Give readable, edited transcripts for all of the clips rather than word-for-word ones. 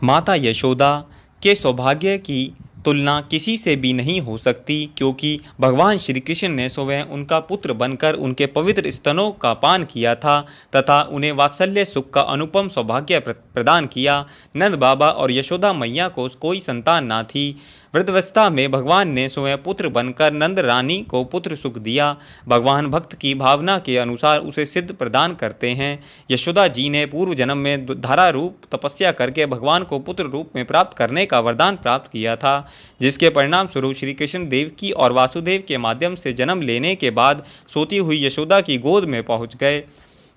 माता यशोदा के सौभाग्य की तुलना किसी से भी नहीं हो सकती, क्योंकि भगवान श्री कृष्ण ने स्वयं उनका पुत्र बनकर उनके पवित्र स्तनों का पान किया था तथा उन्हें वात्सल्य सुख का अनुपम सौभाग्य प्रदान किया। नंद बाबा और यशोदा मैया को कोई संतान ना थी। वृद्धावस्था में भगवान ने स्वयं पुत्र बनकर नंद रानी को पुत्र सुख दिया। भगवान भक्त की भावना के अनुसार उसे सिद्ध प्रदान करते हैं। यशोदा जी ने पूर्व जन्म में धारा रूप तपस्या करके भगवान को पुत्र रूप में प्राप्त करने का वरदान प्राप्त किया था, जिसके परिणाम स्वरूप श्री कृष्ण देवकी और वासुदेव के माध्यम से जन्म लेने के बाद सोती हुई यशोदा की गोद में पहुंच गए।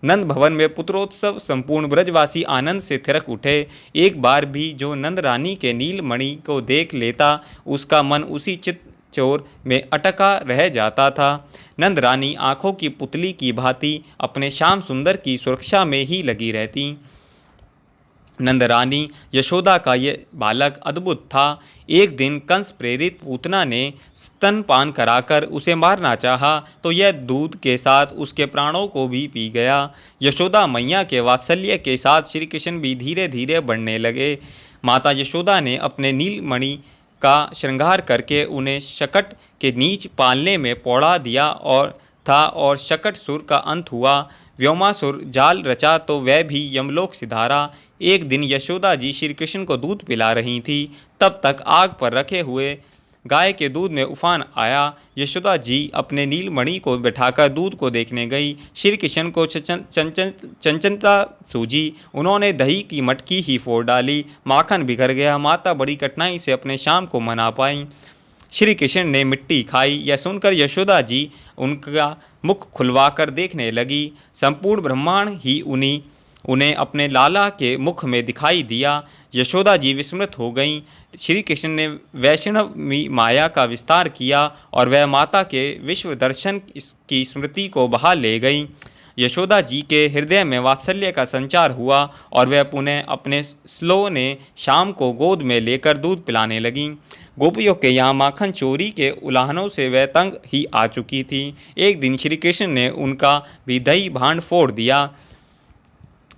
नंद भवन में पुत्रोत्सव संपूर्ण ब्रजवासी आनंद से थिरक उठे। एक बार भी जो नंद रानी के नीलमणि को देख लेता, उसका मन उसी चित्तचोर में अटका रह जाता था। नंद रानी आंखों की पुतली की भांति अपने श्याम सुंदर की सुरक्षा में ही लगी रहती। नंद रानी यशोदा का ये बालक अद्भुत था। एक दिन कंस प्रेरित पूतना ने स्तनपान कराकर उसे मारना चाहा, तो यह दूध के साथ उसके प्राणों को भी पी गया। यशोदा मैया के वात्सल्य के साथ श्री कृष्ण भी धीरे धीरे बढ़ने लगे। माता यशोदा ने अपने नीलमणि का श्रृंगार करके उन्हें शकट के नीच पालने में पौड़ा दिया और शकट सुर का अंत हुआ। व्योमासुर जाल रचा तो वह भी यमलोक सिधारा। एक दिन यशोदा जी श्री कृष्ण को दूध पिला रही थी, तब तक आग पर रखे हुए गाय के दूध में उफान आया। यशोदा जी अपने नीलमणि को बैठाकर दूध को देखने गई। श्री कृष्ण को चंचलता सूझी। उन्होंने दही की मटकी ही फोड़ डाली, माखन बिखर गया। माता बड़ी कठिनाई से अपने शाम को मना पाई। श्री कृष्ण ने मिट्टी खाई। यह सुनकर यशोदा जी उनका मुख खुलवाकर देखने लगी। संपूर्ण ब्रह्मांड ही उन्हें अपने लाला के मुख में दिखाई दिया। यशोदा जी विस्मृत हो गईं। श्री कृष्ण ने वैष्णवी माया का विस्तार किया और वह माता के विश्व दर्शन की स्मृति को बहा ले गई। यशोदा जी के हृदय में वात्सल्य का संचार हुआ और वह पुनः अपने स्लो ने शाम को गोद में लेकर दूध पिलाने लगीं। गोपियों के यहाँ माखन चोरी के उलाहनों से वह तंग ही आ चुकी थी। एक दिन श्री कृष्ण ने उनका भी दही भांड फोड़ दिया।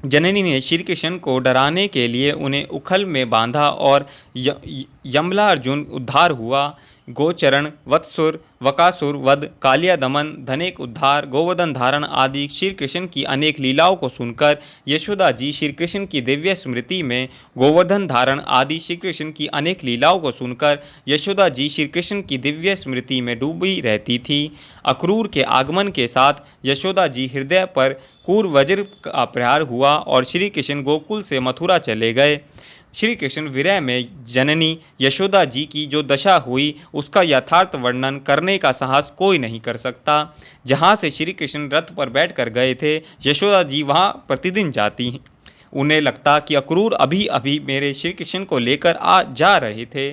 जननी ने श्री कृष्ण को डराने के लिए उन्हें उखल में बांधा और यमलार्जुन उद्धार हुआ। गोचरण, वत्सुर, वकासुर वध, कालिया दमन, धनेक उद्धार, गोवर्धन धारण आदि श्री कृष्ण की अनेक लीलाओं को सुनकर यशोदा जी श्री कृष्ण की दिव्य स्मृति में गोवर्धन धारण आदि श्री कृष्ण की अनेक लीलाओं को सुनकर यशोदा जी श्री कृष्ण की दिव्य स्मृति में डूबी रहती थी। अक्रूर के आगमन के साथ यशोदा जी हृदय पर क्रूर वज्र का प्रहार हुआ और श्री कृष्ण गोकुल से मथुरा चले गए। श्री कृष्ण विरह में जननी यशोदा जी की जो दशा हुई, उसका यथार्थ वर्णन करने का साहस कोई नहीं कर सकता। जहाँ से श्री कृष्ण रथ पर बैठकर गए थे, यशोदा जी वहाँ प्रतिदिन जाती। उन्हें लगता कि अक्रूर अभी अभी मेरे श्री कृष्ण को लेकर जा रहे थे।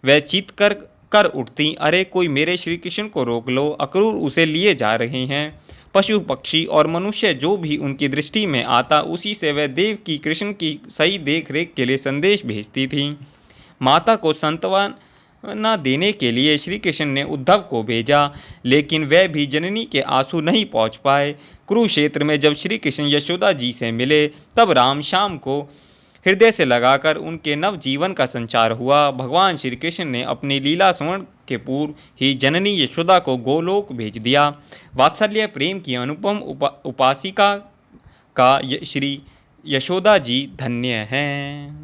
वह चीत कर उठती, अरे कोई मेरे श्री कृष्ण को रोक लो, अक्रूर उसे लिए जा रहे हैं। पशु पक्षी और मनुष्य जो भी उनकी दृष्टि में आता, उसी से वह देव की कृष्ण की सही देख रेख के लिए संदेश भेजती थी। माता को सांत्वना देने के लिए श्री कृष्ण ने उद्धव को भेजा, लेकिन वह भी जननी के आंसू नहीं पहुँच पाए। कुरुक्षेत्र में जब श्री कृष्ण यशोदा जी से मिले, तब राम श्याम को हृदय से लगाकर उनके नव जीवन का संचार हुआ। भगवान श्री कृष्ण ने अपनी लीला स्मरण के पूर्व ही जननी यशोदा को गोलोक भेज दिया। वात्सल्य प्रेम की अनुपम उपासिका का श्री यशोदा जी धन्य हैं।